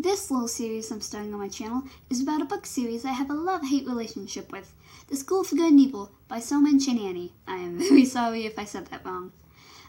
This little series I'm starting on my channel is about a book series I have a love-hate relationship with, The School for Good and Evil by Soman Chinani. I am very sorry if I said that wrong.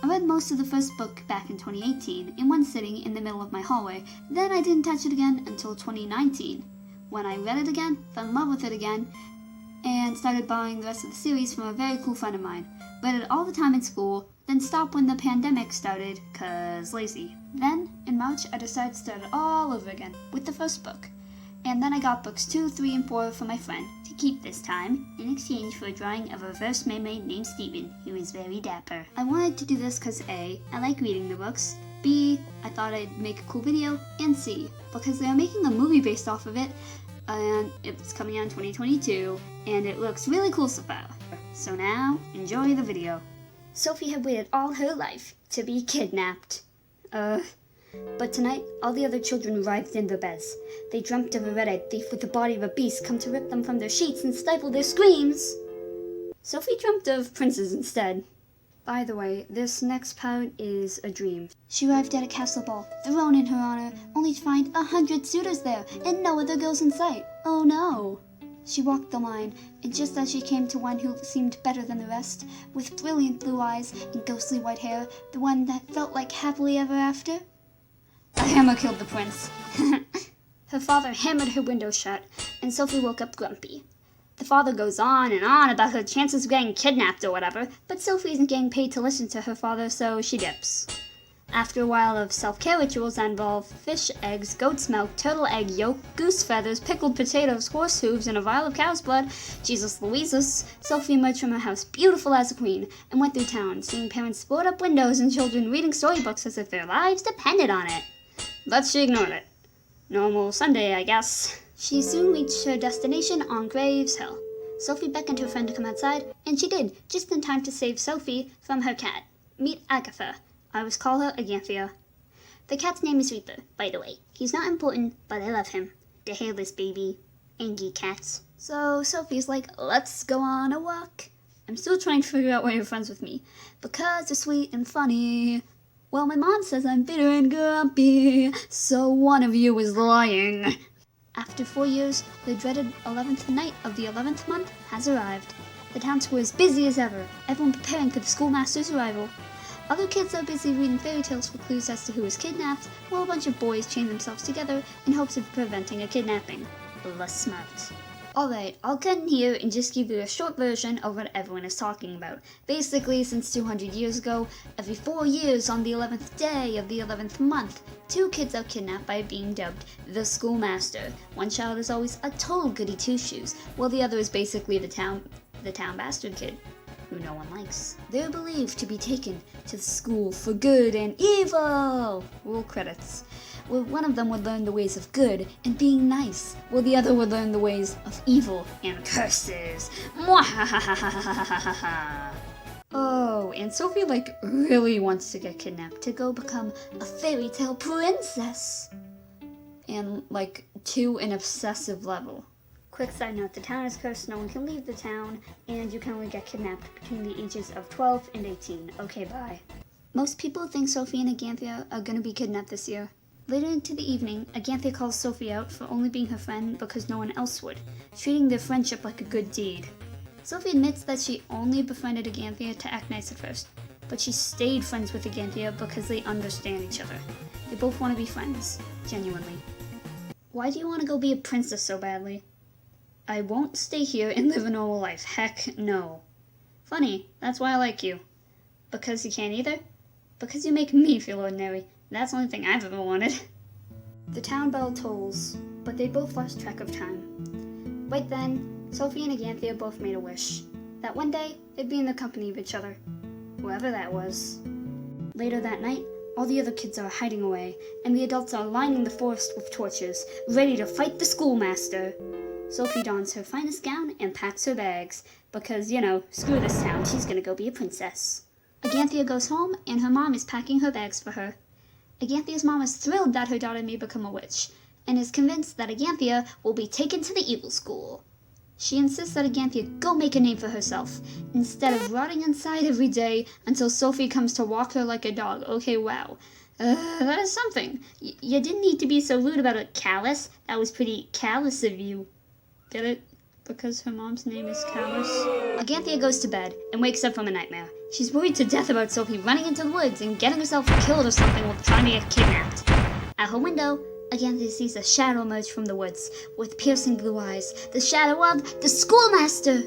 I read most of the first book back in 2018 in one sitting in the middle of my hallway, then I didn't touch it again until 2019. When I read it again, fell in love with it again, and started borrowing the rest of the series from a very cool friend of mine. Read it all the time in school, then stopped when the pandemic started, 'cause lazy. Then, in March, I decided to start it all over again, with the first book. And then I got books 2, 3, and 4 from my friend, to keep this time, in exchange for a drawing of a reverse mermaid named Steven, who is very dapper. I wanted to do this because A, I like reading the books, B, I thought I'd make a cool video, and C, because they are making a movie based off of it, and it's coming out in 2022, and it looks really cool so far. So now, enjoy the video. Sophie had waited all her life to be kidnapped. But tonight, all the other children writhed in their beds. They dreamt of a red-eyed thief with the body of a beast come to rip them from their sheets and stifle their screams. Sophie dreamt of princes instead. By the way, this next part is a dream. She arrived at a castle ball, thrown in her honor, only to find 100 suitors there, and no other girls in sight. Oh no! She walked the line, and just as she came to one who seemed better than the rest, with brilliant blue eyes and ghostly white hair, the one that felt like happily ever after, a hammer killed the prince. Her father hammered her window shut, and Sophie woke up grumpy. The father goes on and on about her chances of getting kidnapped or whatever, but Sophie isn't getting paid to listen to her father, so she dips. After a while of self-care rituals that involve fish eggs, goat's milk, turtle egg yolk, goose feathers, pickled potatoes, horse hooves, and a vial of cow's blood, Jesus Louises, Sophie emerged from her house beautiful as a queen, and went through town, seeing parents board up windows and children reading storybooks as if their lives depended on it. But she ignored it. Normal Sunday, I guess. She soon reached her destination on Graves Hill. Sophie beckoned her friend to come outside, and she did, just in time to save Sophie from her cat. Meet Agatha. I always call her Aganthia. The cat's name is Reaper, by the way. He's not important, but I love him. The hairless baby. Angie cats. So Sophie's like, let's go on a walk. I'm still trying to figure out why you're friends with me. Because you're sweet and funny. Well, my mom says I'm bitter and grumpy, so one of you is lying. After 4 years, the dreaded 11th night of the 11th month has arrived. The town square is busy as ever, everyone preparing for the schoolmaster's arrival. Other kids are busy reading fairy tales for clues as to who is kidnapped, while a bunch of boys chain themselves together in hopes of preventing a kidnapping. Less smart. Alright, I'll cut in here and just give you a short version of what everyone is talking about. Basically, since 200 years ago, every 4 years on the 11th day of the 11th month, 2 kids are kidnapped by being dubbed the schoolmaster. One child is always a total goody two-shoes, while the other is basically the town bastard kid, who no one likes. They're believed to be taken to the school for good and evil! Roll credits. Where one of them would learn the ways of good and being nice, while the other would learn the ways of evil and curses. Mwahahahahahaha. Oh, and Sophie really wants to get kidnapped to go become a fairy tale princess. And to an obsessive level. Quick side note, the town is cursed, no one can leave the town, and you can only get kidnapped between the ages of 12 and 18. Okay, bye. Most people think Sophie and Aganthia are gonna be kidnapped this year. Later into the evening, Aganthia calls Sophie out for only being her friend because no one else would, treating their friendship like a good deed. Sophie admits that she only befriended Aganthia to act nice at first, but she stayed friends with Aganthia because they understand each other. They both want to be friends, genuinely. Why do you want to go be a princess so badly? I won't stay here and live a normal life. Heck no. Funny, that's why I like you. Because you can't either? Because you make me feel ordinary. That's the only thing I've ever wanted. The town bell tolls, but they both lost track of time. Right then, Sophie and Aganthia both made a wish. That one day, they'd be in the company of each other. Whoever that was. Later that night, all the other kids are hiding away, and the adults are lining the forest with torches, ready to fight the schoolmaster. Sophie dons her finest gown and packs her bags, because, screw this town, she's gonna go be a princess. Aganthia goes home, and her mom is packing her bags for her. Aganthia's mom is thrilled that her daughter may become a witch, and is convinced that Aganthia will be taken to the evil school. She insists that Aganthia go make a name for herself, instead of rotting inside every day until Sophie comes to walk her like a dog. Okay, wow. That is something. You didn't need to be so rude about it, Callus. That was pretty callous of you. Get it? Because her mom's name is Callus. Aganthia goes to bed and wakes up from a nightmare. She's worried to death about Sophie running into the woods and getting herself killed or something while trying to get kidnapped. At her window, Aganthia sees a shadow emerge from the woods with piercing blue eyes. The shadow of the schoolmaster!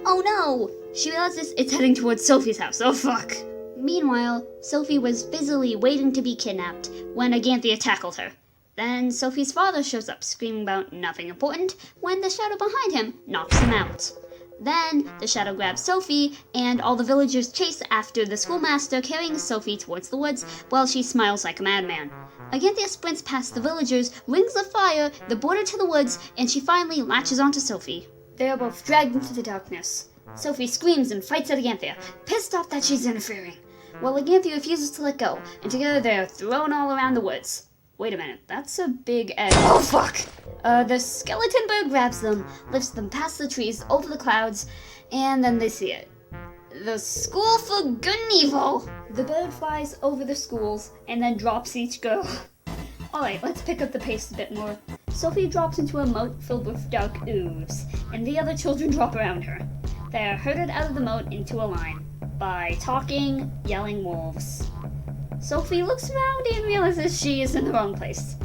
Oh no! She realizes it's heading towards Sophie's house. Oh fuck! Meanwhile, Sophie was busily waiting to be kidnapped when Aganthia tackled her. Then Sophie's father shows up, screaming about nothing important, when the shadow behind him knocks him out. Then the shadow grabs Sophie, and all the villagers chase after the schoolmaster, carrying Sophie towards the woods while she smiles like a madman. Aganthia sprints past the villagers, rings the fire, the border to the woods, and she finally latches onto Sophie. They are both dragged into the darkness. Sophie screams and fights at Aganthia, pissed off that she's interfering, while Aganthia refuses to let go, and together they are thrown all around the woods. Wait a minute, that's a big egg. Oh fuck! The skeleton bird grabs them, lifts them past the trees, over the clouds, and then they see it. The School for Good and Evil! The bird flies over the schools, and then drops each girl. Alright, let's pick up the pace a bit more. Sophie drops into a moat filled with dark ooze, and the other children drop around her. They are herded out of the moat into a line by talking, yelling wolves. Sophie looks around and realizes she is in the wrong place.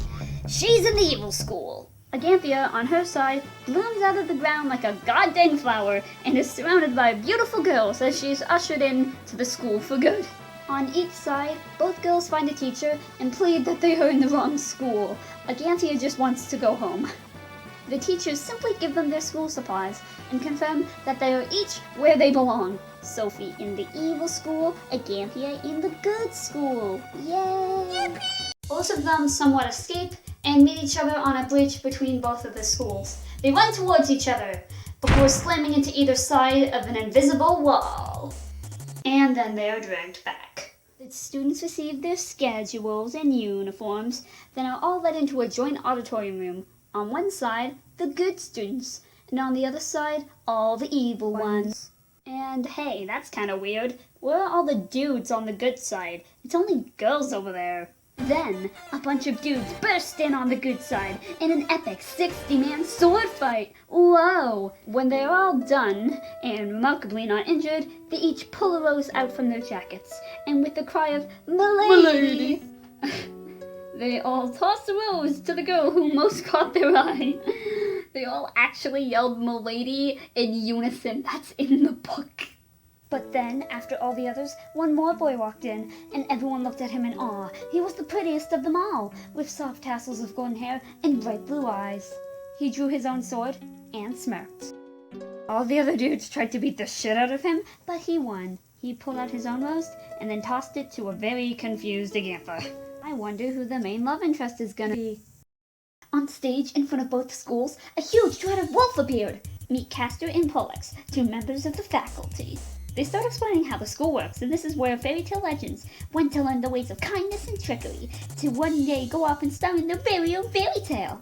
She's in the evil school. Aganthia, on her side, blooms out of the ground like a goddamn flower and is surrounded by beautiful girls as she is ushered in to the school for good. On each side, both girls find a teacher and plead that they are in the wrong school. Aganthia just wants to go home. The teachers simply give them their school supplies and confirm that they are each where they belong. Sophie in the evil school, Aganthia in the good school. Yay! Yippee! Both of them somewhat escape and meet each other on a bridge between both of the schools. They run towards each other before slamming into either side of an invisible wall. And then they are dragged back. The students receive their schedules and uniforms, then are all led into a joint auditorium room. On one side, the good students, and on the other side, all the evil ones. And hey, that's kinda weird. Where are all the dudes on the good side? It's only girls over there. Then, a bunch of dudes burst in on the good side in an epic 60-man sword fight. Whoa! When they're all done, and remarkably not injured, they each pull a rose out from their jackets, and with the cry of, "Milady!" They all toss the rose to the girl who most caught their eye. They all actually yelled "Milady" in unison. That's in the book. But then, after all the others, one more boy walked in, and everyone looked at him in awe. He was the prettiest of them all, with soft tassels of golden hair and bright blue eyes. He drew his own sword and smirked. All the other dudes tried to beat the shit out of him, but he won. He pulled out his own rose and then tossed it to a very confused Agatha. I wonder who the main love interest is gonna be. On stage, in front of both schools, a huge dreaded wolf appeared. Meet Castor and Pollux, two members of the faculty. They start explaining how the school works, and this is where fairy tale legends went to learn the ways of kindness and trickery, to one day go off and star in their very own fairy tale.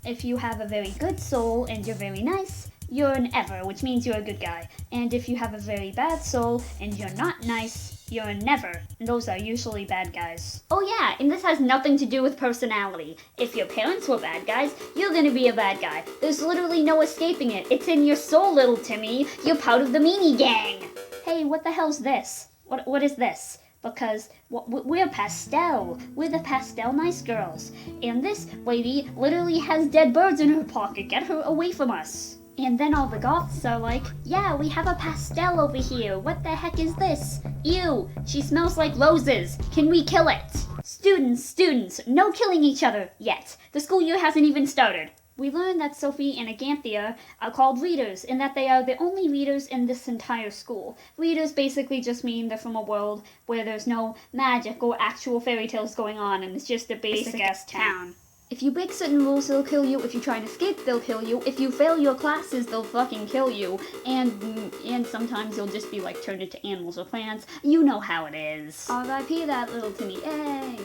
If you have a very good soul and you're very nice, you're an ever, which means you're a good guy. And if you have a very bad soul and you're not nice, you're a never, and those are usually bad guys. Oh yeah, and this has nothing to do with personality. If your parents were bad guys, you're gonna be a bad guy. There's literally no escaping it. It's in your soul, little Timmy. You're part of the meanie gang. Hey, what the hell's this? What is this? Because we're pastel. We're the pastel nice girls. And this lady literally has dead birds in her pocket. Get her away from us. And then all the goths are like, yeah, we have a pastel over here. What the heck is this? Ew, she smells like roses. Can we kill it? Students, no killing each other yet. The school year hasn't even started. We learned that Sophie and Aganthia are called readers, and that they are the only readers in this entire school. Readers basically just mean they're from a world where there's no magic or actual fairy tales going on, and it's just a basic-ass town. If you break certain rules, they'll kill you. If you try and escape, they'll kill you. If you fail your classes, they'll fucking kill you. And sometimes you'll just be like turned into animals or plants. You know how it is. R.I.P. that little Timmy. Yay!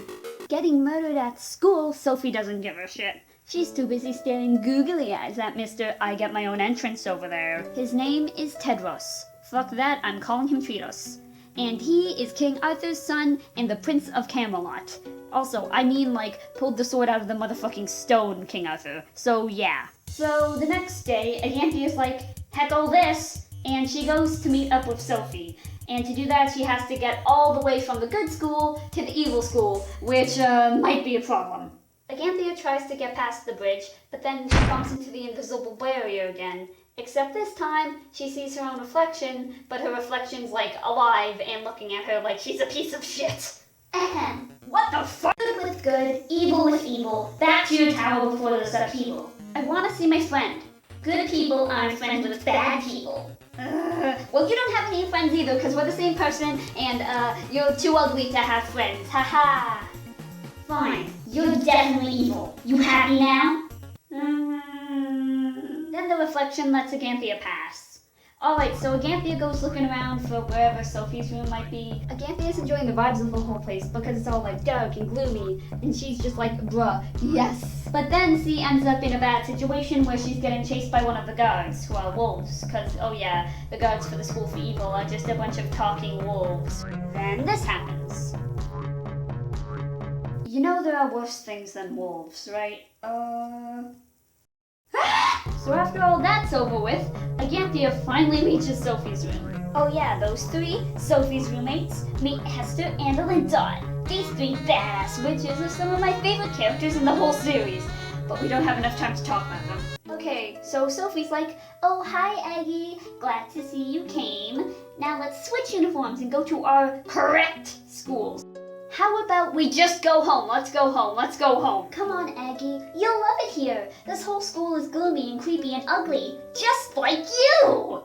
Getting murdered at school, Sophie doesn't give a shit. She's too busy staring googly eyes at Mr. I Get My Own Entrance over there. His name is Tedros. Fuck that, I'm calling him Tritos. And he is King Arthur's son and the Prince of Camelot. Also, I mean, like, pulled the sword out of the motherfucking stone, King Arthur. So, yeah. So, the next day, Aganthea's like, heck all this, and she goes to meet up with Sophie. And to do that, she has to get all the way from the good school to the evil school, which might be a problem. Aganthea tries to get past the bridge, but then she bumps into the invisible barrier again. Except this time, she sees her own reflection, but her reflection's like alive and looking at her like she's a piece of shit. Ahem. What the fuck? Good with good, evil with evil. Back to your tower before this upheaval. I want to see my friend. Good people aren't friends with bad people. Well, you don't have any friends either, because we're the same person, and you're too ugly to have friends. Haha. Fine, you're definitely evil. You happy now? Then the reflection lets Aganthea pass. Alright, so Aganthea goes looking around for wherever Sophie's room might be. Aganthea's enjoying the vibes of the whole place because it's all like dark and gloomy, and she's just like, bruh, yes. But then she ends up in a bad situation where she's getting chased by one of the guards, who are wolves, because, oh yeah, the guards for the School for Evil are just a bunch of talking wolves. Then this happens. You know there are worse things than wolves, right? So after all that's over with, Aganthea finally reaches Sophie's room. Oh yeah, those three, Sophie's roommates, meet Hester, Annabelle, and Dot. These three badass witches are some of my favorite characters in the whole series, but we don't have enough time to talk about them. Okay, so Sophie's like, oh hi Aggie, glad to see you came. Now let's switch uniforms and go to our correct schools. How about we just go home? Let's go home. Let's go home. Come on, Aggie. You'll love it here. This whole school is gloomy and creepy and ugly. Just like you!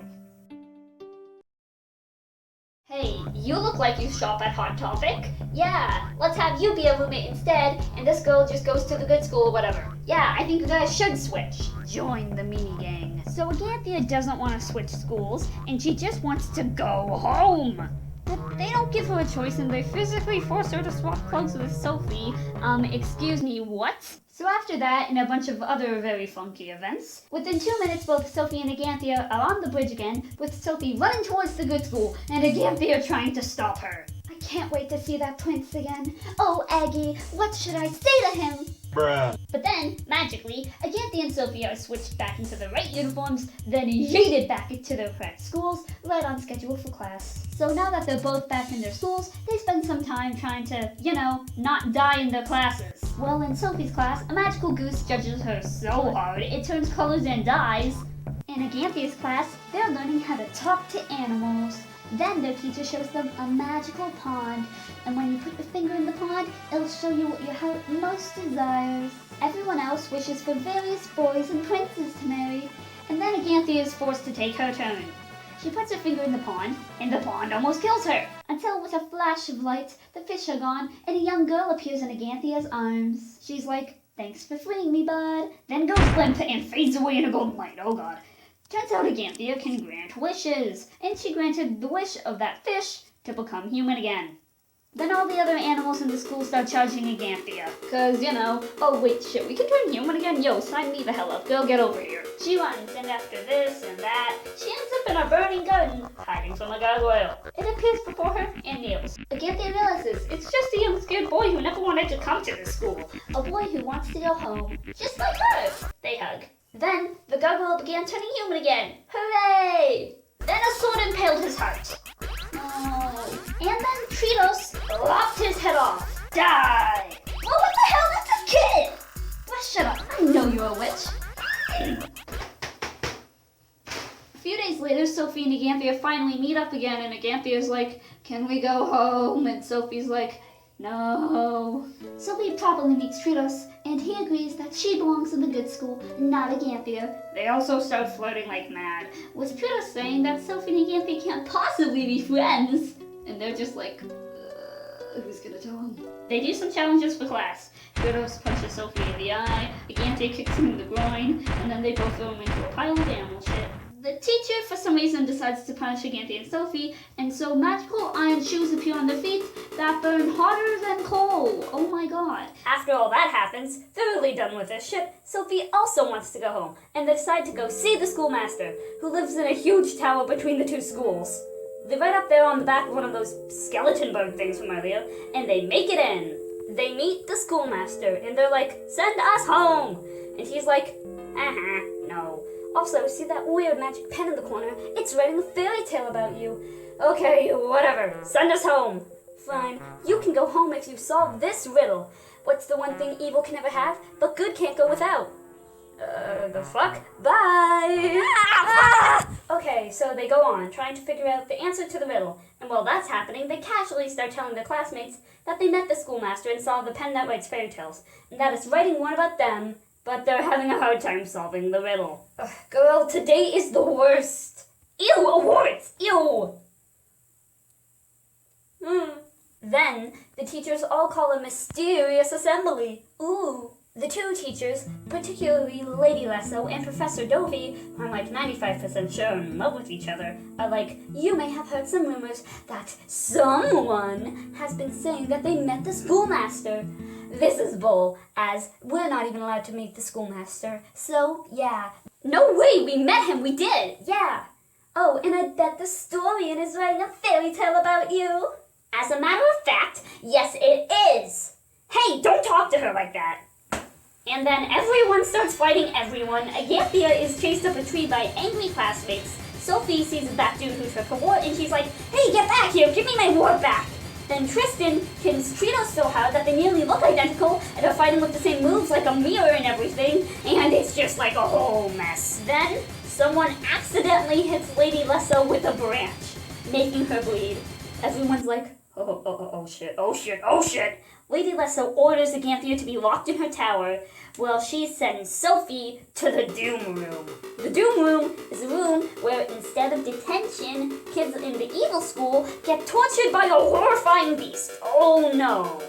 Hey, you look like you shop at Hot Topic. Yeah, let's have you be a roommate instead, and this girl just goes to the good school or whatever. Yeah, I think you guys should switch. Join the mini gang. So Aganthea doesn't want to switch schools, and she just wants to go home. But they don't give her a choice and they physically force her to swap clothes with Sophie. Excuse me, what? So after that, and a bunch of other very funky events, within 2 minutes both Sophie and Aganthea are on the bridge again, with Sophie running towards the good school and Aganthea trying to stop her. I can't wait to see that prince again. Oh, Aggie, what should I say to him? Bruh. But then, magically, Aganthea and Sophie are switched back into the right uniforms, then yeeted back into their correct schools, right on schedule for class. So now that they're both back in their schools, they spend some time trying to, not die in their classes. Well, in Sophie's class, a magical goose judges her so hard it turns colors and dies. In Aganthea's class, they're learning how to talk to animals. Then their teacher shows them a magical pond, and when you put your finger in the pond, it'll show you what your heart most desires. Everyone else wishes for various boys and princes to marry, and then Aganthea is forced to take her turn. She puts her finger in the pond, and the pond almost kills her, until with a flash of light, the fish are gone, and a young girl appears in Aganthea's arms. She's like, thanks for freeing me, bud, then goes limp and fades away in a golden light, oh god. Turns out Aganthea can grant wishes, and she granted the wish of that fish to become human again. Then all the other animals in the school start charging Aganthea, cause, oh wait, shit, we can turn human again? Yo, sign me the hell up, girl, get over here. She runs, and after this and that, she ends up in a burning garden, hiding from a gargoyle. It appears before her and kneels. Aganthea realizes it's just a young scared boy who never wanted to come to this school. A boy who wants to go home, just like her. They hug. Then, the gargoyle began turning human again. Hooray! Then a sword impaled his heart. Oh. And then Tritos lopped his head off. Die! Well, what the hell? That's a kid! Well, shut up. I know you're a witch. A few days later, Sophie and Aganthea finally meet up again, and Aganthea's like, can we go home? And Sophie's like, no. Sophie properly meets Tritos, and he agrees that she belongs in the good school, not Aganthea. They also start flirting like mad, with Tritos saying that Sophie and Aganthea can't possibly be friends. And they're just like, who's gonna tell him? They do some challenges for class. Tritos punches Sophie in the eye, Aganthea kicks him in the groin, and then they both throw him into a pile of animal shit. The teacher, for some reason, decides to punish Aganthea and Sophie, and so magical iron shoes appear on their feet that burn hotter than coal. Oh my god. After all that happens, thoroughly done with this shit, Sophie also wants to go home, and they decide to go see the schoolmaster, who lives in a huge tower between the two schools. They're right up there on the back of one of those skeleton bug things from earlier, and they make it in. They meet the schoolmaster, and they're like, "Send us home!" And he's like, no. Also, see that weird magic pen in the corner? It's writing a fairy tale about you. Okay, whatever. Send us home. Fine. You can go home if you solve this riddle. What's the one thing evil can never have, but good can't go without? The fuck? Bye! Okay, so they go on, trying to figure out the answer to the riddle. And while that's happening, they casually start telling their classmates that they met the schoolmaster and saw the pen that writes fairy tales, and that it's writing one about them, but they're having a hard time solving the riddle. Ugh, girl, today is the worst. Ew, awards! Ew! Then, the teachers all call a mysterious assembly. Ooh. The two teachers, particularly Lady Lasso and Professor Dovey, who I'm like 95% sure are in love with each other, are like, you may have heard some rumors that someone has been saying that they met the schoolmaster. This is bull, as we're not even allowed to meet the schoolmaster. So, yeah. No way, we met him, we did, yeah. Oh, and I bet the historian is writing a fairy tale about you. As a matter of fact, yes it is. Hey, don't talk to her like that. And then everyone starts fighting everyone. Agathia is chased up a tree by angry classmates. Sophie sees that dude who took her wart and she's like, hey, get back here, give me my wart back. Then Tristan hits Trito so hard that they nearly look identical and are fighting with the same moves like a mirror and everything, and it's just like a whole mess. Then someone accidentally hits Lady Lesso with a branch, making her bleed. Everyone's like, oh shit. Lady Lesso orders Agathia to be locked in her tower while she sends Sophie to the Doom Room. The Doom Room is a room where instead of detention, kids in the evil school get tortured by a horrifying beast. Oh no.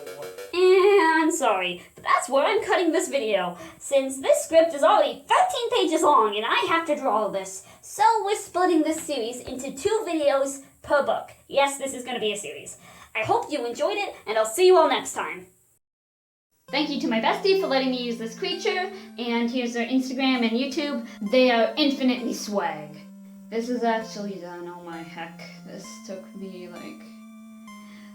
And sorry, but that's where I'm cutting this video, since this script is already 13 pages long and I have to draw all this. So we're splitting this series into 2 videos per book. Yes, this is going to be a series. I hope you enjoyed it, and I'll see you all next time. Thank you to my bestie for letting me use this creature, and here's their Instagram and YouTube. They are infinitely swag. This is actually done, oh my heck. This took me like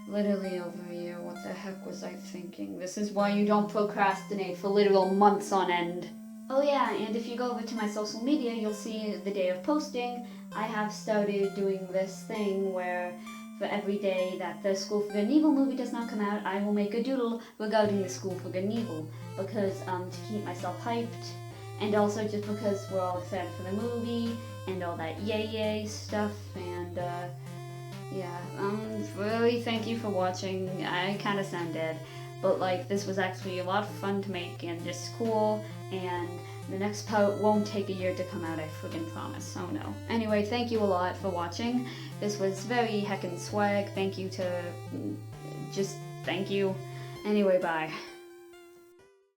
literally over a year. What the heck was I thinking? This is why you don't procrastinate for literal months on end. Oh yeah, and if you go over to my social media, you'll see the day of posting. I have started doing this thing where for every day that the School for Good and Evil movie does not come out, I will make a doodle regarding the School for Good and Evil, because to keep myself hyped, and also just because we're all excited for the movie, and all that yay stuff, and really thank you for watching. I kind of sound dead, but like this was actually a lot of fun to make and just cool, and the next part won't take a year to come out, I friggin' promise. Oh no. Anyway, thank you a lot for watching. This was very heckin' swag. Thank you to... thank you. Anyway, bye.